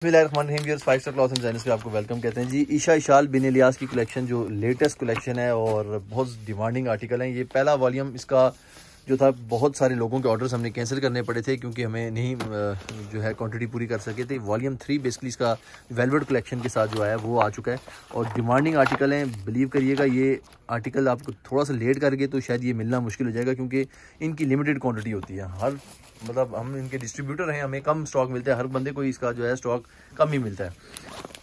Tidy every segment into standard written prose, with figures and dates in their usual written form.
Viewers 5 star cloth and designers पे आपको welcome कहते हैं जी। ईशा इशाल बिन इलियास की कलेक्शन जो लेटेस्ट कलेक्शन है और बहुत डिमांडिंग आर्टिकल है। ये पहला वॉल्यूम इसका जो था, बहुत सारे लोगों के ऑर्डर्स हमने कैंसिल करने पड़े थे क्योंकि हमें नहीं जो है क्वांटिटी पूरी कर सके थे। वॉल्यूम 3 बेसिकली इसका वेलवेट कलेक्शन के साथ जो आया वो आ चुका है और डिमांडिंग आर्टिकल हैं। बिलीव करिएगा ये आर्टिकल आपको थोड़ा सा लेट करके तो शायद ये मिलना मुश्किल हो जाएगा क्योंकि इनकी लिमिटेड क्वांटिटी होती है। मतलब हम इनके डिस्ट्रीब्यूटर हैं, हमें कम स्टॉक मिलता है, हर बंदे को इसका जो है स्टॉक कम ही मिलता है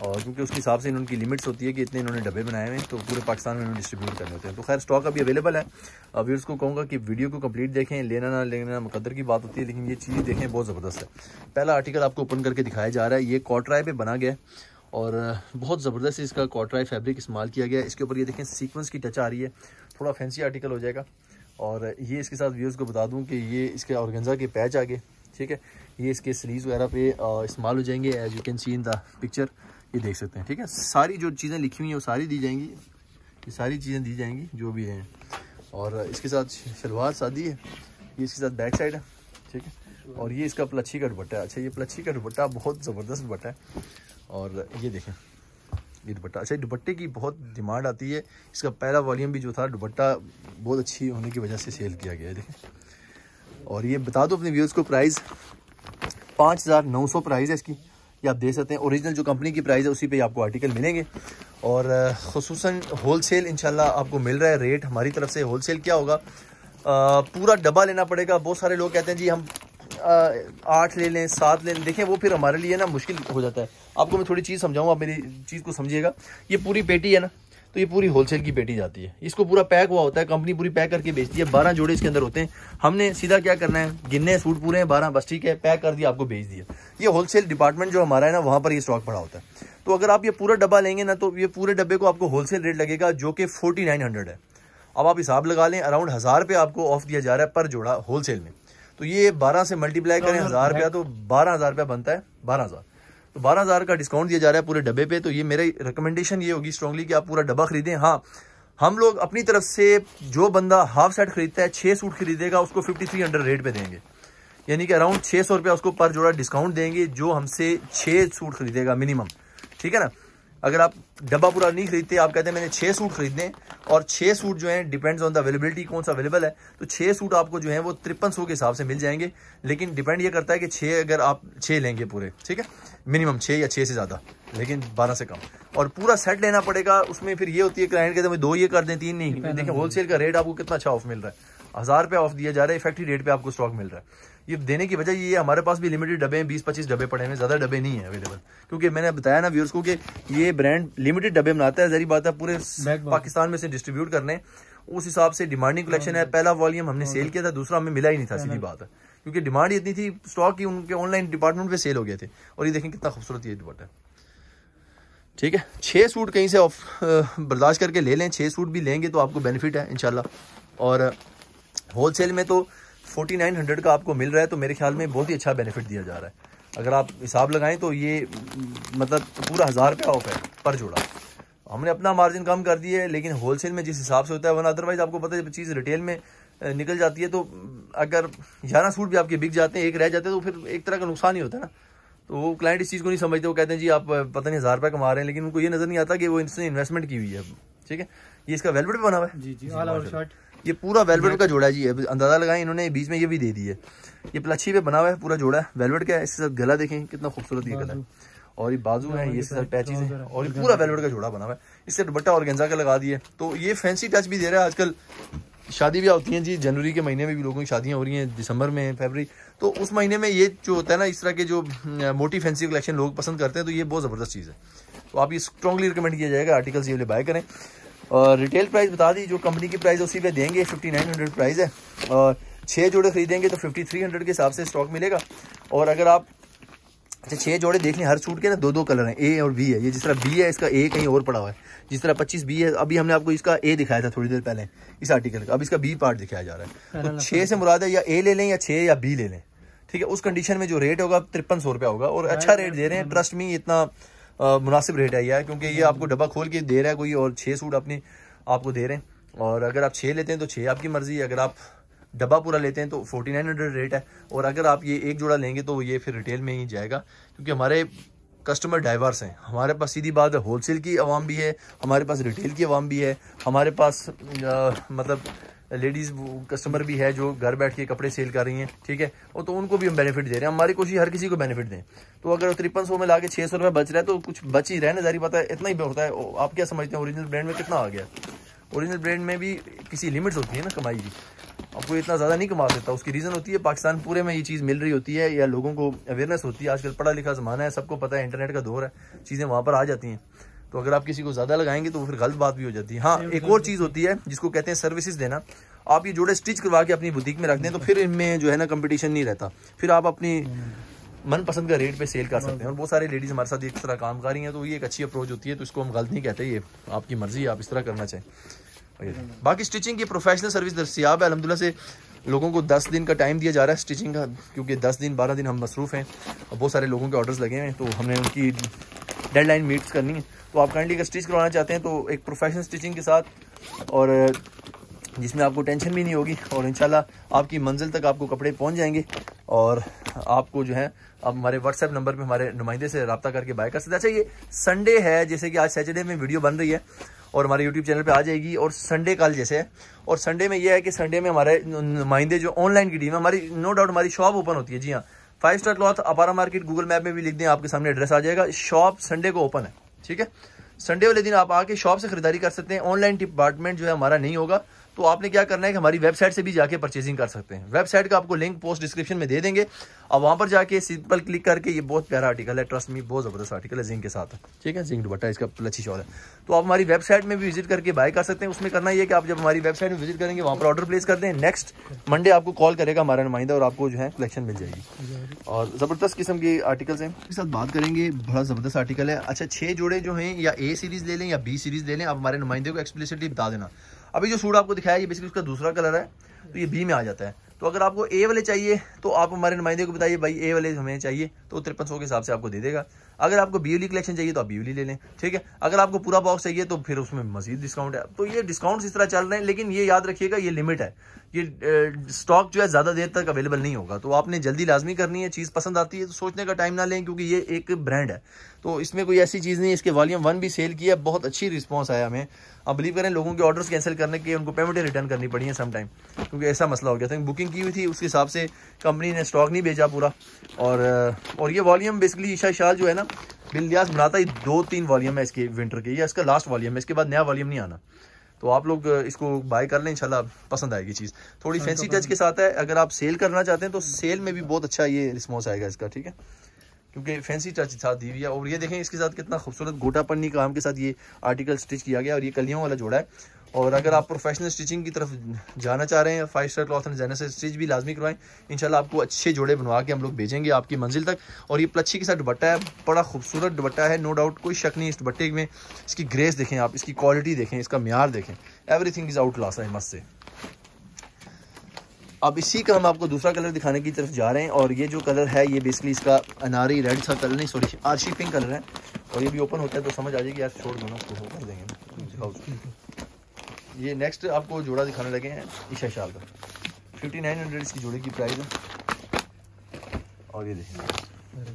और क्योंकि उसके हिसाब से इनकी लिमिट्स होती है कि इतने इन्होंने डब्बे बनाए हुए हैं तो पूरे पाकिस्तान में इन्होंने डिस्ट्रीब्यूट करने होते हैं। तो खैर स्टॉक अभी अवेलेबल है। व्यूअर्स को कहूँगा कि वीडियो को कंप्लीट देखें, लेना ना लेना मुकद्दर की बात होती है, लेकिन ये चीज़ देखें बहुत ज़बरदस्त है। पहला आर्टिकल आपको ओपन करके दिखाया जा रहा है, ये कॉटराई पे बना गया है और बहुत ज़बरदस्त इसका कॉटराई फैब्रिक इस्तेमाल किया गया है। इसके ऊपर ये देखें सीक्वेंस की टच आ रही है, थोड़ा फैंसी आर्टिकल हो जाएगा। और ये इसके साथ व्यूअर्स को बता दूँ कि ये इसके ऑर्गेन्जा के पैच आगे, ठीक है, ये इसके स्लीव्स वगैरह पे इस्तेमाल हो जाएंगे। As you can see in the picture, ये देख सकते हैं, ठीक है। सारी जो चीज़ें लिखी हुई हैं वो सारी दी जाएंगी, ये सारी चीज़ें दी जाएंगी जो भी हैं। और इसके साथ शलवार सादी है, ये इसके साथ बैक साइड है, ठीक है। और ये इसका प्लच्छी का दुपट्टा है। अच्छा, ये प्लच्छी का दुपट्टा बहुत ज़बरदस्त दुपट्टा है और ये देखें ये दुपट्टा। अच्छा, दुपट्टे की बहुत डिमांड आती है। इसका पहला वॉल्यूम भी जो था दुपट्टा बहुत अच्छी होने की वजह से सेल किया गया है, देखें। और ये बता दो अपने व्यूअर्स को, प्राइस 5900 प्राइस है इसकी, ये आप देख सकते हैं। ओरिजिनल जो कंपनी की प्राइस है उसी पे आपको आर्टिकल मिलेंगे और खुसूसन होलसेल इंशाल्लाह आपको मिल रहा है। रेट हमारी तरफ से होलसेल क्या होगा, पूरा डब्बा लेना पड़ेगा। बहुत सारे लोग कहते हैं जी हम 8 ले लें, 7 ले लें, देखें वो फिर हमारे लिए ना मुश्किल हो जाता है। आपको मैं थोड़ी चीज़ समझाऊंगा, आप मेरी चीज़ को समझिएगा। ये पूरी पेटी है ना, तो ये पूरी होलसेल की पेटी जाती है, इसको पूरा पैक हुआ होता है, कंपनी पूरी पैक करके बेचती है। 12 जोड़े इसके अंदर होते हैं। हमने सीधा क्या करना है, गिनने सूट पूरे हैं 12, बस ठीक है, पैक कर दिया, आपको बेच दिया। ये होलसेल डिपार्टमेंट जो हमारा है ना, वहाँ पर ये स्टॉक पड़ा होता है। तो अगर आप ये पूरा डब्बा लेंगे ना, तो ये पूरे डब्बे को आपको होलसेल रेट लगेगा जो कि 4900 है। अब आप हिसाब लगा लें, अराउंड 1000 रुपये आपको ऑफ दिया जा रहा है पर जोड़ा होलसेल में। तो ये 12 से मल्टीप्लाई करें 1000 रुपया, तो 12000 रुपया बनता है, 12000। तो 12000 का डिस्काउंट दिया जा रहा है पूरे डब्बे पे। तो ये मेरी रिकमेंडेशन ये होगी स्ट्रांगली कि आप पूरा डब्बा खरीदें। हाँ, हम लोग अपनी तरफ से जो बंदा हाफ सेट खरीदता है, 6 सूट खरीदेगा, उसको 5300 रेट पे देंगे, यानी कि अराउंड 600 रुपया उसको पर जोड़ा डिस्काउंट देंगे जो हमसे 6 सूट खरीदेगा मिनिमम, ठीक है ना। अगर आप डब्बा पूरा नहीं खरीदते, आप कहते हैं मैंने 6 सूट खरीदने, और 6 सूट जो हैं डिपेंड्स ऑन द अवेलेबिलिटी, कौन सा अवेलेबल है, तो 6 सूट आपको जो है वो 5300 के हिसाब से मिल जाएंगे। लेकिन डिपेंड ये करता है कि 6 अगर आप 6 लेंगे पूरे, ठीक है, मिनिमम 6 या 6 से ज़्यादा, लेकिन 12 से कम। और पूरा सेट लेना पड़ेगा, उसमें फिर ये होती है क्लाइंट कहते हैं 2 ये कर दें, 3 नहीं। देखिए होलसेल का रेट आपको कितना अच्छा ऑफ मिल रहा है, 1000 रुपये ऑफ दिया जा रहा है, फैक्ट्री रेट पे आपको स्टॉक मिल रहा है। ये देने की वजह ये हमारे पास भी लिमिटेड डब्बे हैं, 20-25 डब्बे पड़े हैं, ज़्यादा डब्बे नहीं है अवेलेबल, क्योंकि मैंने बताया ना व्यूअर्स को कि ये ब्रांड लिमिटेड डब्बे बनाता है। जरी बात है पूरे पाकिस्तान में से डिस्ट्रीब्यूट करने, उस हिसाब से डिमांडिंग कलेक्शन है। पहला वॉल्यूम हमने सेल किया था, दूसरा हमें मिला ही नहीं था, सीधी बात है, क्योंकि डिमांड इतनी थी स्टॉक की, उनके ऑनलाइन डिपार्टमेंट पे सेल हो गए थे। और ये देखें कितना खूबसूरत ये दुपट्टा है, ठीक है। 6 सूट कहीं से ऑफ बर्दाश्त करके ले लें, 6 सूट भी लेंगे तो आपको बेनिफिट है इंशाल्लाह। और होलसेल में तो 4900 का आपको मिल रहा है, तो मेरे ख्याल में बहुत ही अच्छा बेनिफिट दिया जा रहा है। अगर आप हिसाब लगाएं तो ये मतलब पूरा 1000 रुपया ऑफ है पर जोड़ा। हमने अपना मार्जिन कम कर दिया है, लेकिन होलसेल में जिस हिसाब से होता है, वरना अदरवाइज आपको पता है जब चीज़ रिटेल में निकल जाती है तो अगर 11 सूट भी आपके बिक जाते हैं, एक रह जाते हैं, तो फिर एक तरह का नुकसान ही होता है ना। तो वो क्लाइंट इस चीज़ को नहीं समझते, वो कहते हैं जी आप पता नहीं 1000 रुपये कमा रहे हैं, लेकिन उनको ये नज़र नहीं आता कि वो इसने इन्वेस्टमेंट की हुई है, ठीक है। ये इसका वेलवेट बना हुआ है जी, ऑल ओवर शर्ट, ये पूरा वेलवेट का जोड़ा है जी। अंदाजा लगाएं, इन्होंने बीच में ये भी दे दी है, ये प्लच्छी पे बना हुआ है, पूरा जोड़ा है वेलवेट का है। इसके साथ गला देखें कितना खूबसूरत ये गला है, और ये बाजू है, ये इसके साथ पैचेस हैं, और ये पूरा वेलवेट का जोड़ा बना हुआ है। इससे दुपट्टा ऑर्गेन्जा का लगा दिए, तो ये फैंसी टच भी दे रहा है। आजकल शादी भी होती हैं जी, जनवरी के महीने में भी लोगों की शादियाँ हो रही हैं, दिसंबर में, फरवरी, तो उस महीने में ये जो होता है ना, इस तरह के जो मोटी फैंसी कलेक्शन लोग पसंद करते हैं, तो ये बहुत ज़बरदस्त चीज़ है। तो आप ये स्ट्रॉन्गली रिकमेंड किया जाएगा आर्टिकल्स ये वाले बाय करें। और रिटेल प्राइस बता दी, जो कंपनी की प्राइस उसी पे देंगे, 5900 प्राइस है। और 6 जोड़े खरीदेंगे तो 5300 के हिसाब से स्टॉक मिलेगा। और अगर आप 6 जोड़े देख लें, हर सूट के ना 2-2 कलर हैं, ए और बी है। ये जिस तरह बी है, इसका ए कहीं और पड़ा हुआ है, जिस तरह 25 बी है। अभी हमने आपको इसका ए दिखाया था थोड़ी देर पहले इस आर्टिकल का, अब इसका बी पार्ट दिखाया जा रहा है। तो 6 से मुराद है या ए ले लें या 6 या बी ले लें, ठीक है। उस कंडीशन में जो रेट होगा 5300 रुपया होगा, और अच्छा रेट दे रहे हैं, ट्रस्ट मी, इतना मुनासिब रेट है यह, क्योंकि ये आपको डब्बा खोल के दे रहा है कोई, और 6 सूट अपनी आपको दे रहे हैं। और अगर आप 6 लेते हैं तो 6 आपकी मर्जी, अगर आप डब्बा पूरा लेते हैं तो 4900 रेट है। और अगर आप ये एक जोड़ा लेंगे तो ये फिर रिटेल में ही जाएगा, क्योंकि हमारे कस्टमर डाइवर्स हैं। हमारे पास सीधी बात है होलसेल की आवाम भी है, हमारे पास रिटेल की आवाम भी है, हमारे पास मतलब लेडीज़ कस्टमर भी है जो घर बैठ के कपड़े सेल कर रही हैं, ठीक है। और तो उनको भी हम बेनिफिट दे रहे हैं। हमारी कोशिश हर किसी को बेनिफिट दें। तो अगर 5300 में लाके 600 रुपये बच रहा है तो कुछ बच ही रहा है ना, जारी पता है इतना ही होता है। आप क्या समझते हैं ओरिजिनल ब्रांड में कितना आ गया? ओरिजिनल ब्रांड में भी किसी लिमिट्स होती है ना कमाई की, आपको इतना ज़्यादा नहीं कमा देता। उसकी रीज़न होती है पाकिस्तान पूरे में ये चीज़ मिल रही होती है या लोगों को अवेयरनेस होती है। आजकल पढ़ा लिखा ज़माना है, सबको पता है, इंटरनेट का दौर है, चीज़ें वहाँ पर आ जाती हैं। तो अगर आप किसी को ज़्यादा लगाएंगे तो फिर गलत बात भी हो जाती है। हाँ, एक और चीज़ होती है जिसको कहते हैं सर्विसेज देना। आप ये जोड़े स्टिच करवा के अपनी बुटीक में रख दें तो फिर इनमें जो है ना कंपटीशन नहीं रहता, फिर आप अपनी मनपसंद का रेट पे सेल कर सकते हैं। और बहुत सारे लेडीज़ हमारे साथ इस तरह काम कर रही हैं, तो ये एक अच्छी अप्रोच होती है। तो इसको हम गलत नहीं कहते, ये आपकी मर्जी है, आप इस तरह करना चाहें। बाकी स्टिचिंग की प्रोफेशनल सर्विस दस्तियाब है अल्हम्दुलिल्लाह से। लोगों को 10 दिन का टाइम दिया जा रहा है स्टिचिंग का, क्योंकि 10 दिन 12 दिन हम मसरूफ़ हैं और बहुत सारे लोगों के ऑर्डर्स लगे हैं, तो हमने उनकी डेडलाइन मीट्स करनी है। तो आप काइंडली अगर स्टिच करवाना चाहते हैं तो एक प्रोफेशनल स्टिचिंग के साथ, और जिसमें आपको टेंशन भी नहीं होगी, और इंशाल्लाह आपकी मंजिल तक आपको कपड़े पहुंच जाएंगे। और आपको जो है आप हमारे व्हाट्सएप नंबर पे हमारे नुमाइंदे से रब्ता करके बाय कर सकते हैं। अच्छा, ये संडे है, जैसे कि आज सैटरडे में वीडियो बन रही है और हमारे यूट्यूब चैनल पे आ जाएगी, और संडे कल जैसे है। और संडे में ये है कि संडे में हमारे नुमाइंदे जो ऑनलाइन की टीम है हमारी, नो डाउट हमारी शॉप ओपन होती है। जी हाँ, 5 star cloth Apara market, Google map में भी लिख दें, आपके सामने एड्रेस आ जाएगा। शॉप संडे को ओपन है, ठीक है। संडे वाले दिन आप आके शॉप से खरीदारी कर सकते हैं। ऑनलाइन डिपार्टमेंट जो है हमारा नहीं होगा, तो आपने क्या करना है कि हमारी वेबसाइट से भी जाके परचेजिंग कर सकते हैं। वेबसाइट का आपको लिंक पोस्ट डिस्क्रिप्शन में दे देंगे, अब वहां पर जाके सिंपल क्लिक करके, ये बहुत प्यारा आर्टिकल है, ट्रस्ट मी, बहुत जबरदस्त आर्टिकल है, जिंक के साथ, ठीक है, जिंक दुपट्टा, इसका अच्छी शॉल है। तो आप हमारी वेबसाइट में भी विजिट करके बाय कर सकते हैं। उसमें करना ये कि आप जब हमारी वेबसाइट में विजिट करेंगे वहाँ पर ऑर्डर प्लेस कर दें, नेक्स्ट मंडे आपको कॉल करेगा हमारा नुमाइंदा और आपको जो है कलेक्शन मिल जाएगी। और ज़बरदस्त किस्म के आर्टिकल्स हैं, इसके साथ बात करेंगे, बड़ा ज़बरदस्त आर्टिकल है। अच्छा, 6 जोड़े जो हैं या ए सीरीज़ ले लें या बी सीरीज़ ले लें, आप हमारे नुमाइंदे को एक्सप्लिसिटली बता देना। अभी जो सूट आपको दिखाया ये बेसिकली उसका दूसरा कलर है, तो ये बी में आ जाता है। तो अगर आपको ए वाले चाहिए तो आप हमारे नुमाइंदे को बताइए भाई ए वाले हमें चाहिए, तो 5300 के हिसाब से आपको दे देगा। अगर आपको बी वाली कलेक्शन चाहिए तो आप बी वाली ले लें, ठीक है। अगर आपको पूरा बॉक्स चाहिए तो फिर उसमें मजीद डिस्काउंट है। तो ये डिस्काउंट इस तरह चल रहे हैं, लेकिन ये याद रखिएगा ये लिमिट है, ये स्टॉक जो है ज़्यादा देर तक अवेलेबल नहीं होगा। तो आपने जल्दी लाजमी करनी है, चीज़ पसंद आती है तो सोचने का टाइम ना लें, क्योंकि ये एक ब्रांड है, तो इसमें कोई ऐसी चीज़ नहीं है। इसके वॉल्यूम 1 भी सेल किया, बहुत अच्छी रिस्पॉन्स आया हमें। आप बिलीव करें, लोगों के ऑर्डर्स कैंसिल करने के उनको पेमेंटें रिटर्न करनी पड़ी है सम टाइम, क्योंकि ऐसा मसला हो गया था। बुकिंग की हुई थी, उसके हिसाब से कंपनी ने स्टॉक नहीं भेजा पूरा। और ये वॉल्यूम बेसिकली ईशा शाल जो है ना, बिन लियाज बनाता ही 2-3 वॉल्यूम है इसके विंटर के, या इसका लास्ट वॉल्यूम है, इसके बाद नया वॉल्यूम नहीं आना। तो आप लोग इसको बाय कर लें, इंशाल्लाह पसंद आएगी चीज़। थोड़ी फैंसी टच के साथ है, अगर आप सेल करना चाहते हैं तो सेल में भी बहुत अच्छा ये रिस्पॉन्स आएगा इसका, ठीक है, क्योंकि फैंसी टच साथ दी हुई है। और ये देखें इसके साथ कितना खूबसूरत गोटा पन्नी काम के साथ ये आर्टिकल स्टिच किया गया, और ये कलियों वाला जोड़ा है। और अगर आप प्रोफेशनल स्टिचिंग की तरफ जाना चाह रहे हैं, 5 स्टार क्लॉथ एंड डिजाइनर से स्टिच भी लाजमी करवाएं, इंशाल्लाह आपको अच्छे जोड़े बनवा के हम लोग भेजेंगे आपकी मंजिल तक। और ये प्लच्छी के साथ दुपट्टा है, बड़ा खूबसूरत दुपट्टा है, नो डाउट, कोई शक नहीं इस दुपट्टे में। इसकी ग्रेस देखें आप, इसकी क्वालिटी देखें, इसका म्यार देखें, एवरीथिंग इज आउट क्लास है मस्त से। अब इसी का हम आपको दूसरा कलर दिखाने की तरफ जा रहे हैं, और ये जो कलर है ये बेसिकली इसका अनारी रेड सा कलर नहीं, सॉरी आर्शी पिंक कलर है। और ये भी ओपन होता है तो समझ आ जाएगी, यार छोड़ दो ना, उसको कर देंगे। ये नेक्स्ट आपको जोड़ा दिखाने लगे हैं ईशा शाल का, 5900 इसकी जोड़े की प्राइस है। और ये देखिए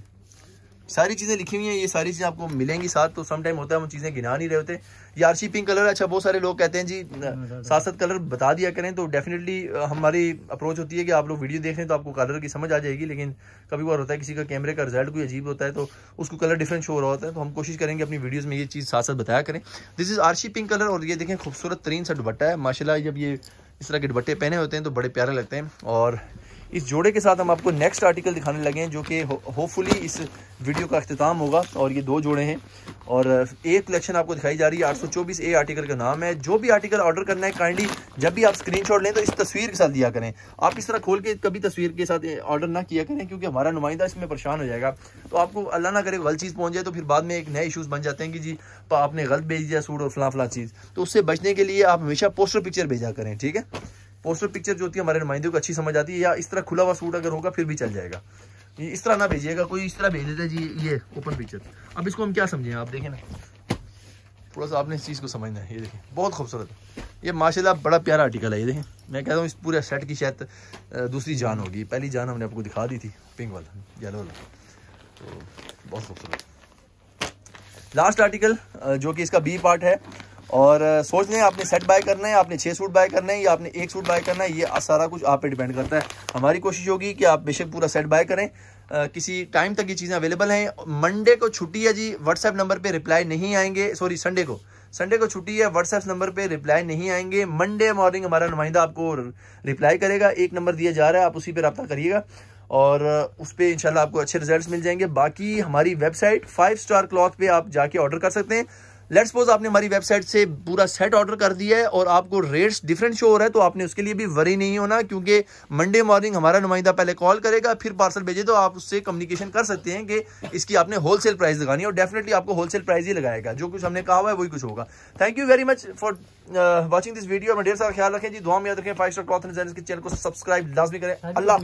सारी चीज़ें लिखी हुई हैं, ये सारी चीज़ें आपको मिलेंगी साथ। तो सम टाइम होता है हम चीज़ें गिना नहीं रहे होते। ये आर्शी पिंक कलर है। अच्छा, बहुत सारे लोग कहते हैं जी साथ साथ कलर बता दिया करें, तो डेफिनेटली हमारी अप्रोच होती है कि आप लोग वीडियो देख लें तो आपको कलर की समझ आ जाएगी। लेकिन कभी बार होता है किसी का कैमरे का रिजल्ट कोई अजीब होता है तो उसको कलर डिफरेंट शो हो रहा होता है, तो हम कोशिश करेंगे अपनी वीडियोज़ में ये चीज़ साथ साथ बताया करें। This is Arshi pink colour, और ये देखें खूबसूरत तरीन सा दुपट्टा है माशाल्लाह। जब ये इस तरह के दुपट्टे पहने होते हैं तो बड़े प्यारे लगते हैं। और इस जोड़े के साथ हम आपको नेक्स्ट आर्टिकल दिखाने लगे हैं, जो कि होपफुली इस वीडियो का अख्तिताम होगा। और ये 2 जोड़े हैं और एक कलेक्शन आपको दिखाई जा रही है। 824 ए आर्टिकल का नाम है। जो भी आर्टिकल ऑर्डर करना है काइंडली जब भी आप स्क्रीनशॉट लें तो इस तस्वीर के साथ दिया करें। आप इस तरह खोल के कभी तस्वीर के साथ ऑर्डर ना किया करें, क्योंकि हमारा नुमाइंदा इसमें परेशान हो जाएगा। तो आपको अल्लाह ना करे गलत चीज़ पहुंच जाए तो फिर बाद में एक नए इशूज़ बन जाते हैं कि जी आपने गलत भेज दिया सूट और फला चीज़। तो उससे बचने के लिए आप हमेशा पोस्टर पिक्चर भेजा करें, ठीक है। पोस्टर पिक्चर जो होती है हमारे नुमाइंदे को अच्छी समझ आती है। या इस तरह खुला हुआ सूट अगर होगा फिर भी चल जाएगा, इस तरह ना भेजिएगा। कोई इस तरह भेज देता है जी ये ओपन पिक्चर। अब इसको हम क्या समझें, आप देखें ना, थोड़ा सा आपने इस चीज़ को समझना है। ये देखें बहुत खूबसूरत है, ये माशाल्लाह बड़ा प्यारा आर्टिकल है। ये देखें, मैं कहता हूँ इस पूरे सेट की शायद दूसरी जान होगी। पहली जान हमने आपको दिखा दी थी पिंक वाला, येलो वाला, तो बहुत खूबसूरत। लास्ट आर्टिकल जो कि इसका बी पार्ट है, और सोच लें आपने सेट बाय करना है, आपने 6 सूट बाय करना है या आपने 1 सूट बाय करना है, ये सारा कुछ आप पे डिपेंड करता है। हमारी कोशिश होगी कि आप बेशक पूरा सेट बाय करें। किसी टाइम तक ये चीज़ें अवेलेबल हैं। मंडे को छुट्टी है जी, व्हाट्सएप नंबर पे रिप्लाई नहीं आएंगे, सॉरी संडे को छुट्टी है, व्हाट्सएप नंबर पे रिप्लाई नहीं आएंगे। मंडे मॉर्निंग हमारा नुमाइंदा आपको रिप्लाई करेगा, एक नंबर दिया जा रहा है, आप उसी पे रब्ता करिएगा और उस पर इंशाल्लाह आपको अच्छे रिजल्ट्स मिल जाएंगे। बाकी हमारी वेबसाइट 5 स्टार क्लॉथ पे आप जाके ऑर्डर कर सकते हैं। लेट्स सपोज आपने हमारी वेबसाइट से पूरा सेट ऑर्डर कर दिया है और आपको रेट्स डिफरेंट शो हो रहा है, तो आपने उसके लिए भी वरी नहीं होना, क्योंकि मंडे मॉर्निंग हमारा नुमाइंदा पहले कॉल करेगा, फिर पार्सल भेजे, तो आप उससे कम्युनिकेशन कर सकते हैं कि इसकी आपने होलसेल प्राइस लगानी है, और डेफिनेटली आपको होलसेल प्राइस ही लगाएगा। जो कुछ हमने कहा हुआ है वही कुछ होगा। Thank you very much for watching this video. में ढेर सारा ख्याल रखें जी, दुआ में याद रखें। 5 स्टार क्लॉथ एंड डिजाइनर्स के चैनल को सब्सक्राइब लाजमी करें। अल्लाह